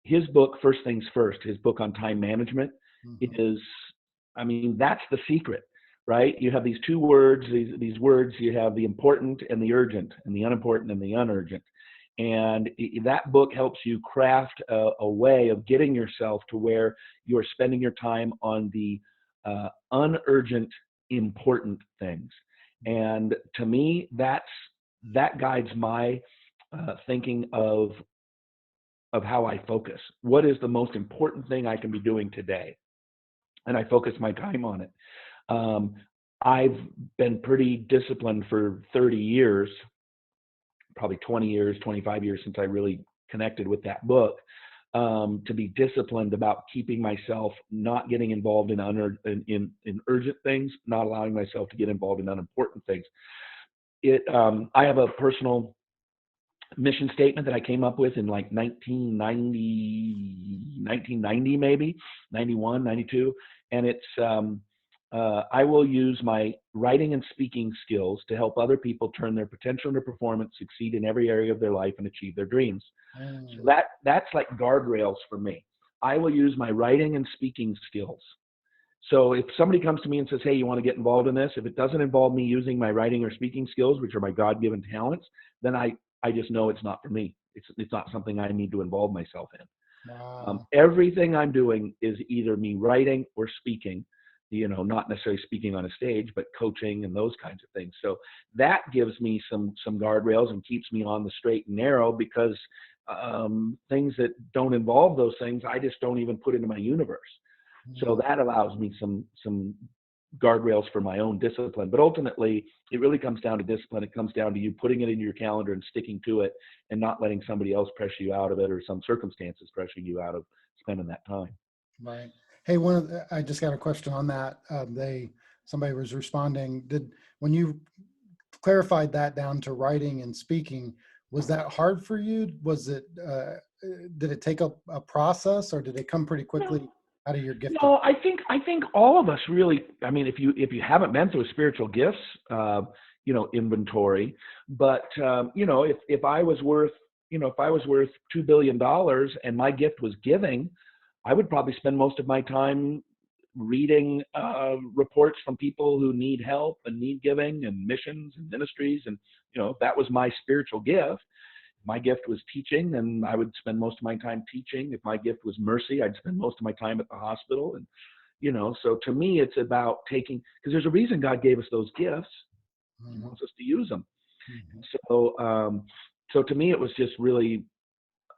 his book, First Things First, his book on time management is, that's the secret, right? You have these 2 words, these words, you have the important and the urgent, and the unimportant and the unurgent. And that book helps you craft a way of getting yourself to where you're spending your time on the unurgent, important things. And to me, that guides my thinking of how I focus. What is the most important thing I can be doing today? And I focus my time on it. I've been pretty disciplined for 30 years, probably 20 years, 25 years since I really connected with that book, to be disciplined about keeping myself not getting involved in urgent things, not allowing myself to get involved in unimportant things. I have a personal mission statement that I came up with in like 1990 maybe, 91, 92. And it's, I will use my writing and speaking skills to help other people turn their potential into performance, succeed in every area of their life, and achieve their dreams. So that's like guardrails for me. I will use my writing and speaking skills. So if somebody comes to me and says, hey, you want to get involved in this? If it doesn't involve me using my writing or speaking skills, which are my God-given talents, then I just know it's not for me. It's not something I need to involve myself in. Wow. Everything I'm doing is either me writing or speaking, not necessarily speaking on a stage, but coaching and those kinds of things. So that gives me some guardrails and keeps me on the straight and narrow, because things that don't involve those things, I just don't even put into my universe. So that allows me some guardrails for my own discipline. But ultimately, it really comes down to discipline. It comes down to you putting it into your calendar and sticking to it, and not letting somebody else pressure you out of it, or some circumstances pressuring you out of spending that time. Right. Hey, I just got a question on that. Somebody was responding. When you clarified that down to writing and speaking, was that hard for you? Did it take a process, or did it come pretty quickly out of your gift? No, I think all of us really. I mean, if you haven't been through a spiritual gifts, inventory, but if I was worth $2 billion and my gift was giving, I would probably spend most of my time reading reports from people who need help and need giving and missions and ministries, and that was my spiritual gift. My gift was teaching, and I would spend most of my time teaching. If my gift was mercy, I'd spend most of my time at the hospital. And, so to me, it's about taking, because there's a reason God gave us those gifts. He wants us to use them. So to me, it was just really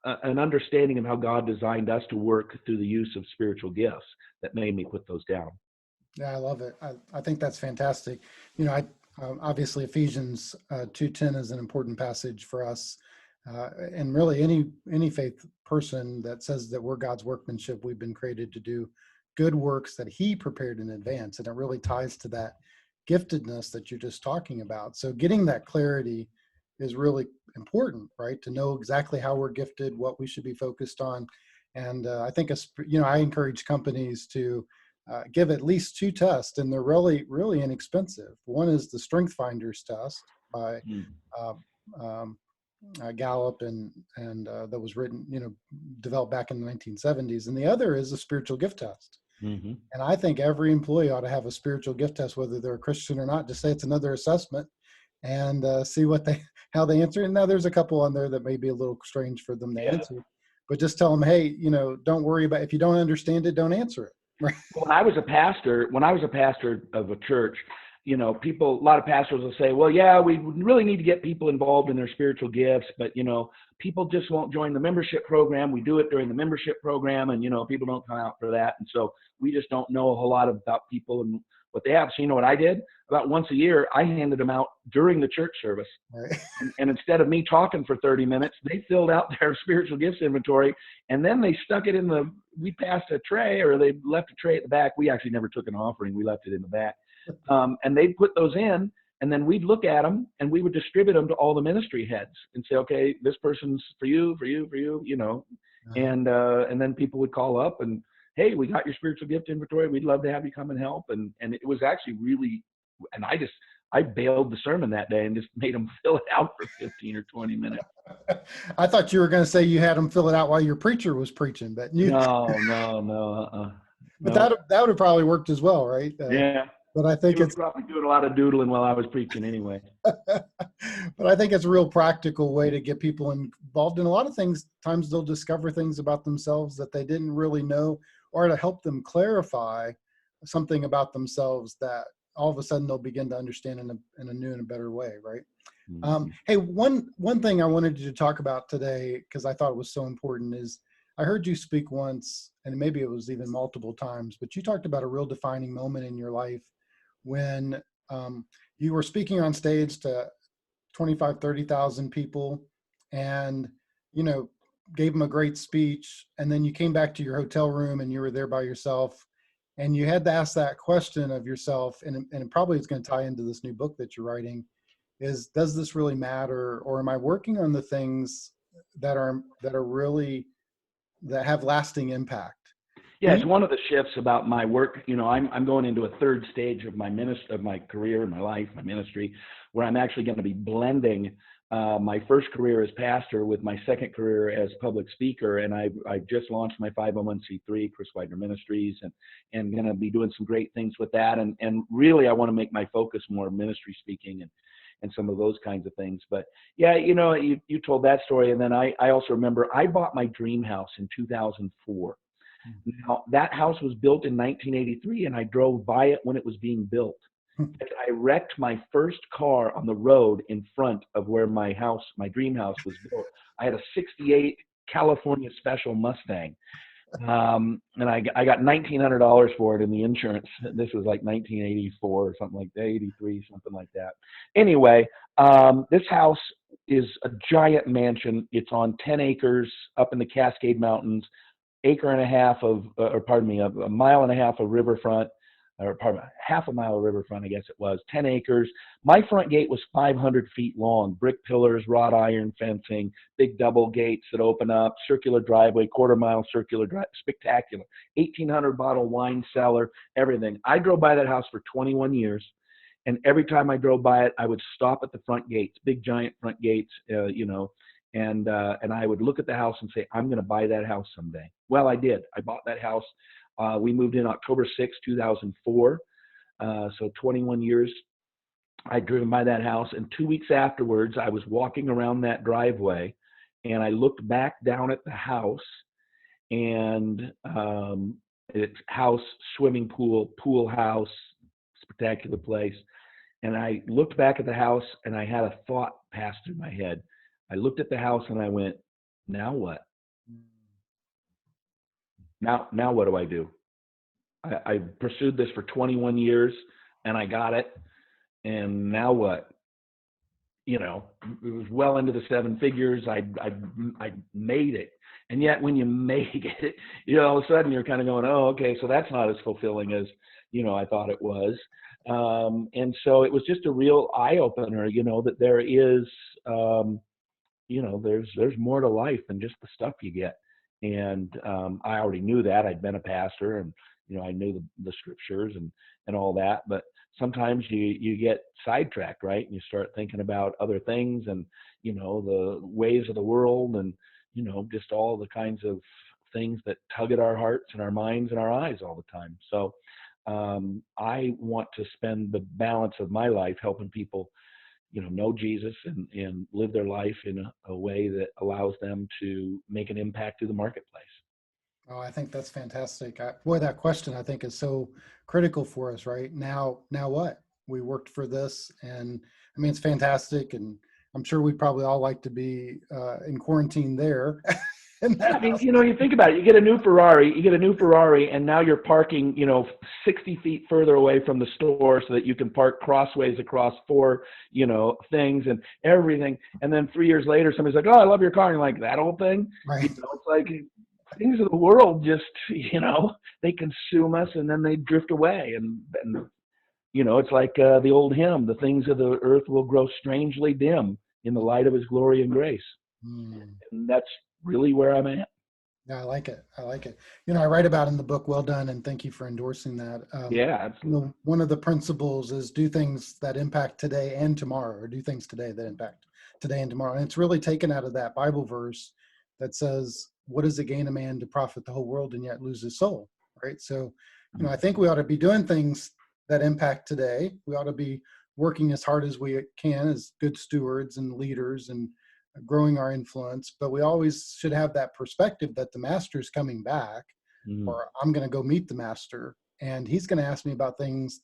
an understanding of how God designed us to work through the use of spiritual gifts that made me put those down. Yeah, I love it. I think that's fantastic. Obviously Ephesians 2:10 is an important passage for us. And really any faith person that says that we're God's workmanship, we've been created to do good works that he prepared in advance. And it really ties to that giftedness that you're just talking about. So getting that clarity is really important, right? To know exactly how we're gifted, what we should be focused on. And I think, I encourage companies to give at least 2 tests, and they're really, really inexpensive. One is the Strength Finders test by Gallup, and that was developed back in the 1970s. And the other is a spiritual gift test. Mm-hmm. And I think every employee ought to have a spiritual gift test, whether they're a Christian or not. Just say it's another assessment, and see how they answer. And now there's a couple on there that may be a little strange for them to answer, but just tell them, hey, don't worry about, if you don't understand it, don't answer it. Right. When I was a pastor of a church, a lot of pastors will say, well, yeah, we really need to get people involved in their spiritual gifts, but, people just won't join the membership program. We do it during the membership program, and, people don't come out for that. And so we just don't know a whole lot about people and what they have. So you know what I did? About once a year, I handed them out during the church service. Right. And instead of me talking for 30 minutes, they filled out their spiritual gifts inventory, and then they stuck it we passed a tray, or they left a tray at the back. We actually never took an offering. We left it in the back. And they'd put those in, and then we'd look at them, and we would distribute them to all the ministry heads and say, okay, this person's for you, and then people would call up and, hey, we got your spiritual gift inventory. We'd love to have you come and help. And it was actually really, and I bailed the sermon that day and just made them fill it out for 15 or 20 minutes. I thought you were going to say you had them fill it out while your preacher was preaching, but no. But that would have probably worked as well, right? Yeah. But I think it's probably doing a lot of doodling while I was preaching anyway. But I think it's a real practical way to get people involved in a lot of things. Times they'll discover things about themselves that they didn't really know, or to help them clarify something about themselves that all of a sudden they'll begin to understand in a new and a better way, right? Mm-hmm. Hey, one thing I wanted you to talk about today, because I thought it was so important, is I heard you speak once, and maybe it was even multiple times, but you talked about a real defining moment in your life when you were speaking on stage to 25, 30,000 people, and, gave them a great speech. And then you came back to your hotel room and you were there by yourself, and you had to ask that question of yourself. And it probably is going to tie into this new book that you're writing, is, does this really matter? Or am I working on the things that have lasting impact? Yeah, it's one of the shifts about my work. I'm going into a third stage of my career, my life, my ministry, where I'm actually going to be blending my first career as pastor with my second career as public speaker. And I just launched my 501c3, Chris Widener Ministries, and going to be doing some great things with that. And really, I want to make my focus more ministry speaking and some of those kinds of things. But yeah, you told that story. And then I also remember I bought my dream house in 2004. Now, that house was built in 1983, and I drove by it when it was being built. I wrecked my first car on the road in front of where my dream house was built. I had a 68 California Special Mustang. And I got $1,900 for it in the insurance. This was like 1984 or something like that, 83, something like that. Anyway, this house is a giant mansion. It's on 10 acres up in the Cascade Mountains, acre and a half of, or pardon me, a mile and a half of riverfront, or pardon me, half a mile of riverfront, I guess it was, 10 acres. My front gate was 500 feet long, brick pillars, wrought iron fencing, big double gates that open up, circular driveway, quarter-mile circular drive, spectacular. 1,800 bottle wine cellar, everything. I drove by that house for 21 years, and every time I drove by it, I would stop at the front gates, big giant front gates, and I would look at the house and say, I'm going to buy that house someday. Well, I did. I bought that house. We moved in October 6, 2004. So 21 years I'd driven by that house. And 2 weeks afterwards, I was walking around that driveway and I looked back down at the house, and it's house, swimming pool, pool house, spectacular place. And I looked back at the house and I had a thought pass through my head. I looked at the house and I went, now what? Now what do I do? I pursued this for 21 years and I got it. And now what? It was well into the seven figures. I made it. And yet when you make it, all of a sudden you're kind of going, oh, okay, so that's not as fulfilling as, I thought it was. And so it was just a real eye opener, that there is, there's more to life than just the stuff you get. And I already knew that. I'd been a pastor, and I knew the scriptures and all that. But sometimes you get sidetracked, right? And you start thinking about other things and the ways of the world, and just all the kinds of things that tug at our hearts and our minds and our eyes all the time. So I want to spend the balance of my life helping people know Jesus and live their life in a way that allows them to make an impact to the marketplace. Oh, I think that's fantastic. Boy, that question I think is so critical for us right now. Now what? We worked for this, and I mean, it's fantastic. And I'm sure we'd probably all like to be in quarantine there. I mean, you think about it. You get a new Ferrari, and now you're parking, 60 feet further away from the store so that you can park crossways across four, things and everything. And then 3 years later, somebody's like, "Oh, I love your car." And you're like, "That old thing?" Right. It's like things of the world just, they consume us and then they drift away. And it's like the old hymn, "The things of the earth will grow strangely dim in the light of his glory and grace." And that's really where I'm at. Yeah, I like it. I write about in the book, well done, and thank you for endorsing that. Yeah, absolutely. One of the principles is do things that impact today and tomorrow, or do things today that impact today and tomorrow. And it's really taken out of that Bible verse that says, what does it gain a man to profit the whole world and yet lose his soul, right? So, I think we ought to be doing things that impact today. We ought to be working as hard as we can as good stewards and leaders and growing our influence, but we always should have that perspective that the master's coming back, or I'm going to go meet the master, and he's going to ask me about things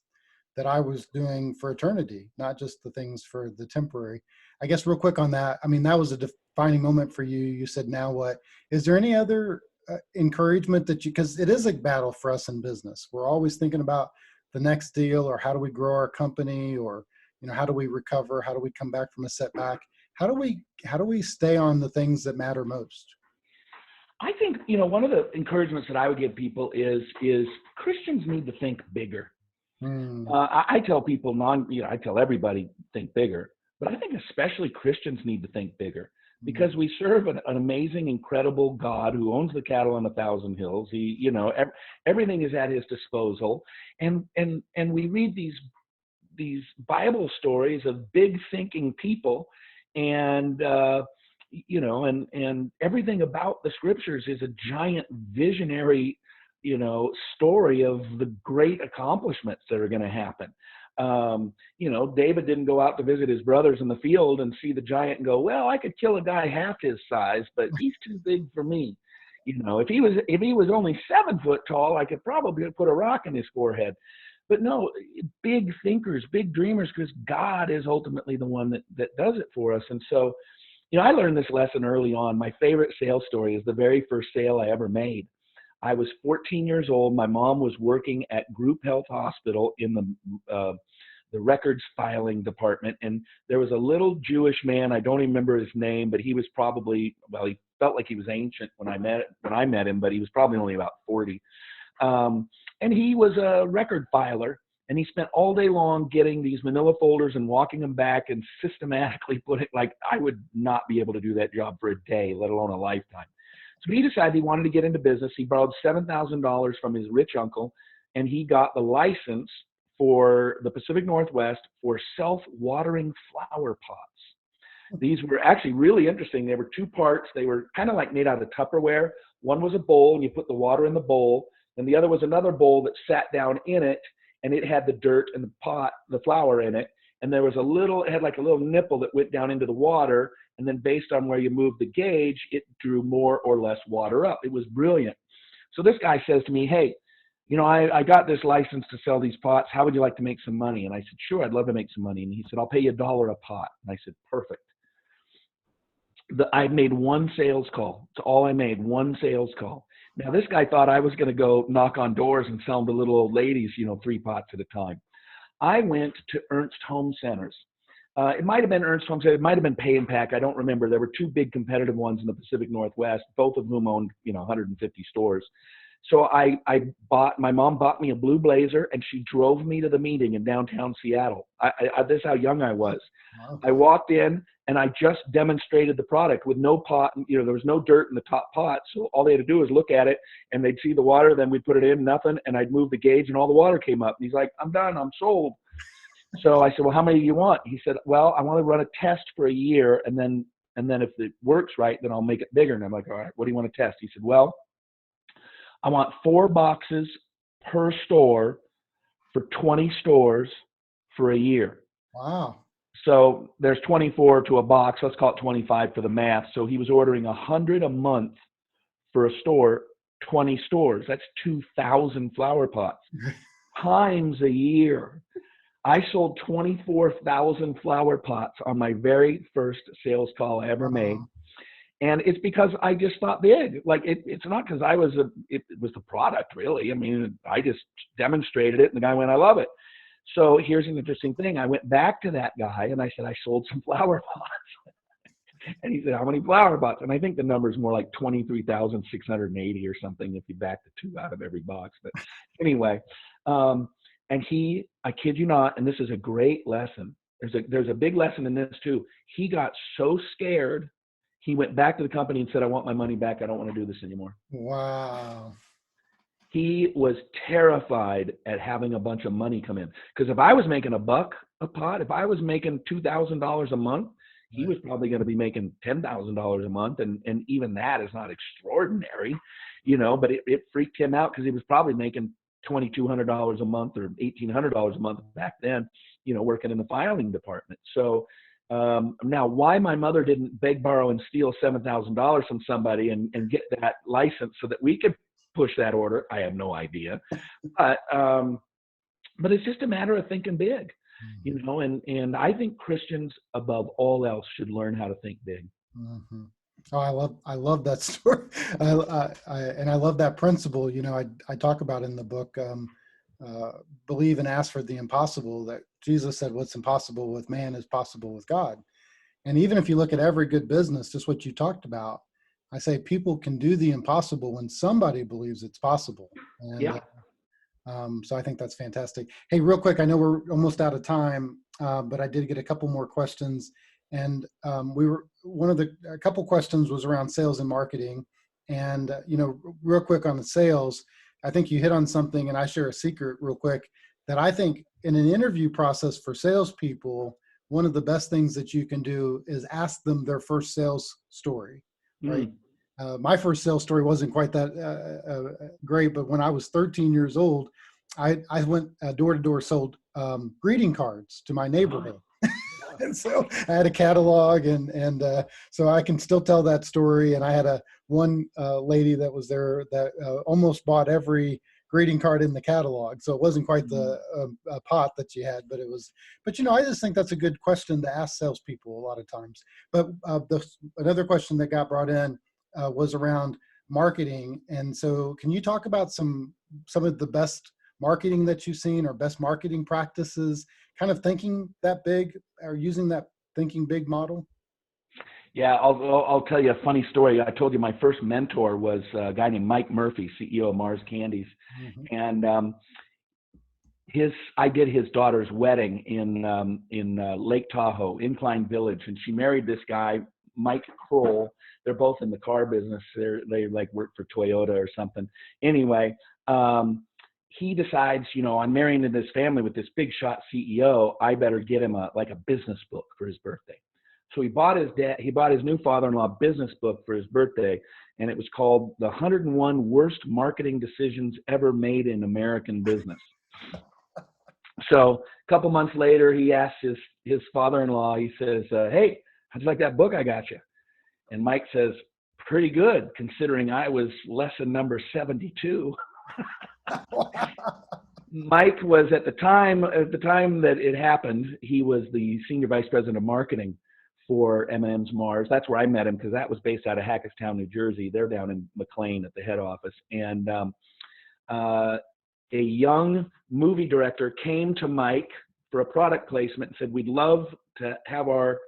that I was doing for eternity, not just the things for the temporary. I guess real quick on that, I mean, that was a defining moment for you. You said, now what? Is there any other encouragement that because it is a battle for us in business. We're always thinking about the next deal, or how do we grow our company, or, how do we recover? How do we come back from a setback? How do we stay on the things that matter most? I think, one of the encouragements that I would give people is Christians need to think bigger. I tell people I tell everybody think bigger, but I think especially Christians need to think bigger, because we serve an amazing, incredible God who owns the cattle on 1,000 hills. He, everything is at his disposal. And we read these Bible stories of big thinking people, and and everything about the scriptures is a giant visionary story of the great accomplishments that are going to happen. David didn't go out to visit his brothers in the field and see the giant and go, well, I could kill a guy half his size, but he's too big for me. If he was only 7 foot tall, I could probably put a rock in his forehead. But no, big thinkers, big dreamers, because God is ultimately the one that does it for us. And so, I learned this lesson early on. My favorite sales story is the very first sale I ever made. I was 14 years old. My mom was working at Group Health Hospital in the records filing department. And there was a little Jewish man. I don't even remember his name, but he was probably, well, he felt like he was ancient when I met him, but he was probably only about 40. And he was a record filer. And he spent all day long getting these manila folders and walking them back and systematically putting, like, I would not be able to do that job for a day, let alone a lifetime. So he decided he wanted to get into business. He borrowed $7,000 from his rich uncle, and he got the license for the Pacific Northwest for self-watering flower pots. These were actually really interesting. They were two parts. They were kind of like made out of Tupperware. One was a bowl, and you put the water in the bowl. And the other was another bowl that sat down in it, and it had the dirt and the pot, the flour in it. And there was it had like a little nipple that went down into the water. And then based on where you moved the gauge, it drew more or less water up. It was brilliant. So this guy says to me, hey, I got this license to sell these pots. How would you like to make some money? And I said, sure, I'd love to make some money. And he said, I'll pay you $1 a pot. And I said, perfect. I made one sales call. It's all I made, one sales call. Now, this guy thought I was going to go knock on doors and sell them to little old ladies, 3 pots at a time. I went to Ernst Home Centers. It might have been Ernst Home Centers. It might have been Pay and Pack. I don't remember. There were 2 big competitive ones in the Pacific Northwest, both of whom owned, 150 stores. So my mom bought me a blue blazer, and she drove me to the meeting in downtown Seattle. This is how young I was. Wow. I walked in, and I just demonstrated the product with no pot. There was no dirt in the top pot. So all they had to do was look at it, and they'd see the water. Then we'd put it in, nothing. And I'd move the gauge, and all the water came up. And he's like, I'm done. I'm sold. So I said, well, how many do you want? He said, well, I want to run a test for a year. And then if it works right, then I'll make it bigger. And I'm like, all right, what do you want to test? He said, well, I want 4 boxes per store for 20 stores for a year. Wow. So there's 24 to a box. Let's call it 25 for the math. So he was ordering 100 a month for a store, 20 stores. That's 2,000 flower pots times a year. I sold 24,000 flower pots on my very first sales call I ever made. And it's because I just thought big. Like it's not because it was the product really. I mean, I just demonstrated it and the guy went, I love it. So here's an interesting thing. I went back to that guy and I said, I sold some flower pots. And he said, how many flower pots? And I think the number is more like 23,680 or something if you back the 2 out of every box. But anyway, and I kid you not, and this is a great lesson. There's a big lesson in this too. He got so scared, he went back to the company and said, I want my money back. I don't want to do this anymore. Wow. He was terrified at having a bunch of money come in. Because if I was making $1 a pot, if I was making $2,000 a month, he was probably going to be making $10,000 a month. And even that is not extraordinary, but it freaked him out because he was probably making $2,200 a month or $1,800 a month back then, working in the filing department. So now why my mother didn't beg, borrow, and steal $7,000 from somebody and get that license so that we could push that order, I have no idea. But it's just a matter of thinking big, and I think Christians above all else should learn how to think big. Mm-hmm. Oh, I love that story. And I love that principle. I talk about in the book, believe and ask for the impossible, that Jesus said what's impossible with man is possible with God. And even if you look at every good business, just what you talked about, I say people can do the impossible when somebody believes it's possible. And Yeah. So I think that's fantastic. Hey, real quick, I know we're almost out of time, but I did get a couple more questions. And a couple questions was around sales and marketing. And, real quick on the sales, I think you hit on something, and I share a secret real quick, that I think in an interview process for salespeople, one of the best things that you can do is ask them their first sales story, right? My first sales story wasn't quite that great, but when I was 13 years old, I went door to door, sold greeting cards to my neighborhood. And so I had a catalog, and so I can still tell that story. And I had one lady that was there that almost bought every greeting card in the catalog. So it wasn't quite the pot that you had, but it was. But I just think that's a good question to ask salespeople a lot of times. But another question that got brought in was around marketing. And so can you talk about some of the best marketing that you've seen or best marketing practices, kind of thinking that big or using that thinking big model? Yeah, I'll tell you a funny story. I told you my first mentor was a guy named Mike Murphy, CEO of Mars Candies, Mhm. and I did his daughter's wedding in Lake Tahoe, Incline Village, and she married this guy, Mike Kroll. They're both in the car business. They like work for Toyota or something. Anyway, he decides, I'm marrying into this family with this big shot CEO. I better get him a business book for his birthday. So he bought his new father-in-law business book for his birthday, and it was called The 101 Worst Marketing Decisions Ever Made in American Business. So a couple months later, he asks his father-in-law, he says, hey, how'd you like that book I got you? And Mike says, pretty good, considering I was lesson number 72. Mike was at the time that it happened, he was the senior vice president of marketing for M&M's Mars. That's where I met him, because that was based out of Hackettstown, New Jersey. They're down in McLean at the head office. And a young movie director came to Mike for a product placement and said, we'd love to have our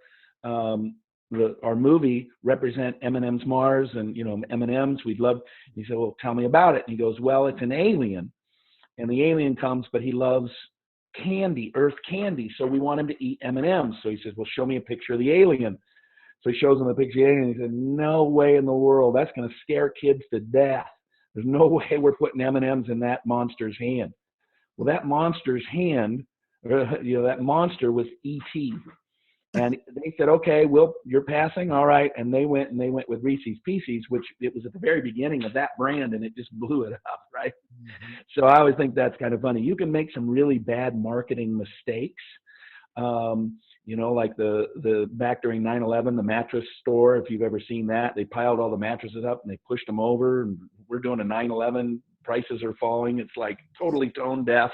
movie represent M&M's Mars and, M&M's. We'd love. He said, well, tell me about it. And he goes, well, it's an alien. And the alien comes, but he loves candy, earth candy. So we want him to eat M&M's. So he says, well, show me a picture of the alien. So he shows him a picture of the alien. And he said, no way in the world. That's going to scare kids to death. There's no way we're putting M&M's in that monster's hand. Well, that monster's hand, that monster was E.T. And they said, okay, you're passing. All right. And they went with Reese's Pieces, which it was at the very beginning of that brand, and it just blew it up. Right. Mm-hmm. So I always think that's kind of funny. You can make some really bad marketing mistakes. Like the back during 9/11, the mattress store, if you've ever seen that, they piled all the mattresses up and they pushed them over, and we're doing a 9/11, prices are falling. It's like totally tone deaf,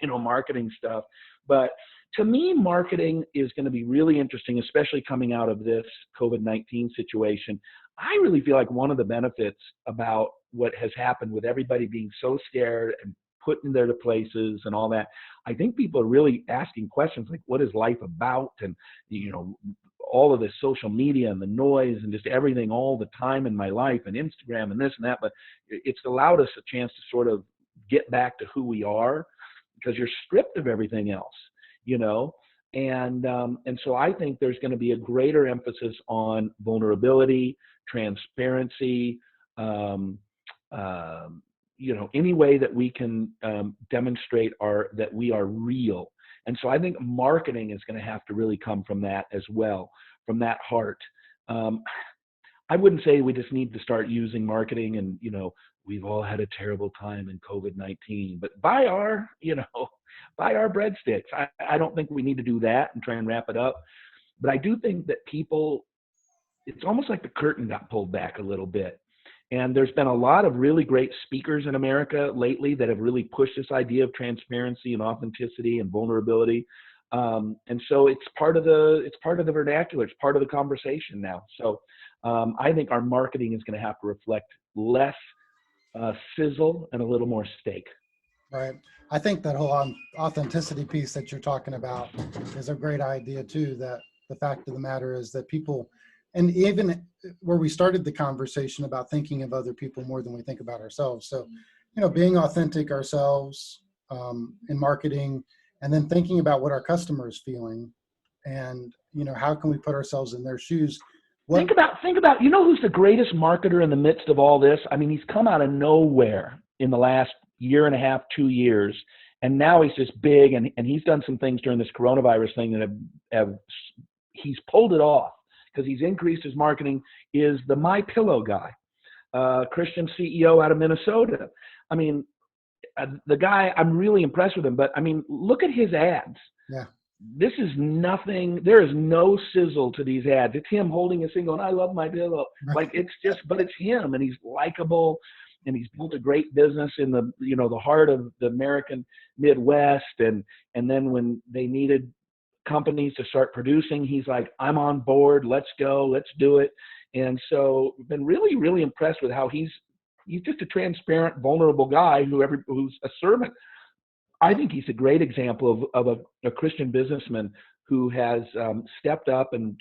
marketing stuff. But to me, marketing is going to be really interesting, especially coming out of this COVID-19 situation. I really feel like one of the benefits about what has happened with everybody being so scared and put in their places and all that, I think people are really asking questions like, what is life about? And, all of this social media and the noise and just everything all the time in my life and Instagram and this and that. But it's allowed us a chance to sort of get back to who we are, because you're stripped of everything else. And so I think there's going to be a greater emphasis on vulnerability, transparency, any way that we can demonstrate that we are real. And so I think marketing is going to have to really come from that as well, from that heart. I wouldn't say we just need to start using marketing and, we've all had a terrible time in COVID-19, but buy our breadsticks. I don't think we need to do that and try and wrap it up. But I do think that it's almost like the curtain got pulled back a little bit. And there's been a lot of really great speakers in America lately that have really pushed this idea of transparency and authenticity and vulnerability. And so it's part of the vernacular. It's part of the conversation now. So I think our marketing is going to have to reflect less sizzle and a little more steak. Right. I think that whole authenticity piece that you're talking about is a great idea too, that the fact of the matter is that people, and even where we started the conversation about thinking of other people more than we think about ourselves. So, being authentic ourselves in marketing, and then thinking about what our customer is feeling, and, how can we put ourselves in their shoes? Think about, who's the greatest marketer in the midst of all this? I mean, he's come out of nowhere in the last year and a half, 2 years, and now he's just big, and he's done some things during this coronavirus thing that he's pulled it off, because he's increased his marketing, is the My Pillow guy, Christian CEO out of Minnesota. I mean, the guy, I'm really impressed with him, but I mean, look at his ads. Yeah. This is nothing. There is no sizzle to these ads. It's him holding a thing going, I love my pillow. Like, but it's him, and he's likable, and he's built a great business in the heart of the American Midwest. And then when they needed companies to start producing, he's like, I'm on board. Let's go. Let's do it. And so I've been really, really impressed with how he's just a transparent, vulnerable guy who's a servant. I think he's a great example of a Christian businessman who has stepped up and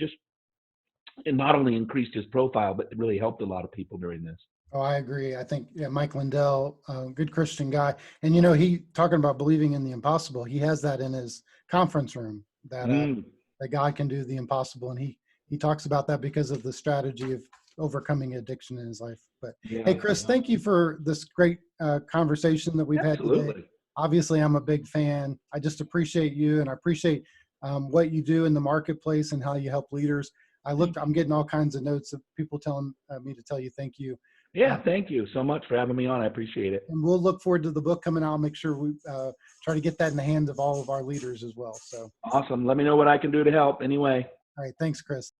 not only increased his profile, but really helped a lot of people during this. Oh, I agree. I think, yeah, Mike Lindell, good Christian guy. And, he talking about believing in the impossible, he has that in his conference room Mm. that God can do the impossible. And he talks about that because of the strategy of overcoming addiction in his life. But hey, Yeah, Chris, yeah. thank you for this great conversation that we've had today. Absolutely. Obviously, I'm a big fan. I just appreciate you, and I appreciate what you do in the marketplace and how you help leaders. Thank you. I'm getting all kinds of notes of people telling me to tell you thank you. Yeah, thank you so much for having me on. I appreciate it. And we'll look forward to the book coming out. Make sure we try to get that in the hands of all of our leaders as well. So, Awesome. Let me know what I can do to help anyway. all right. Thanks, Chris.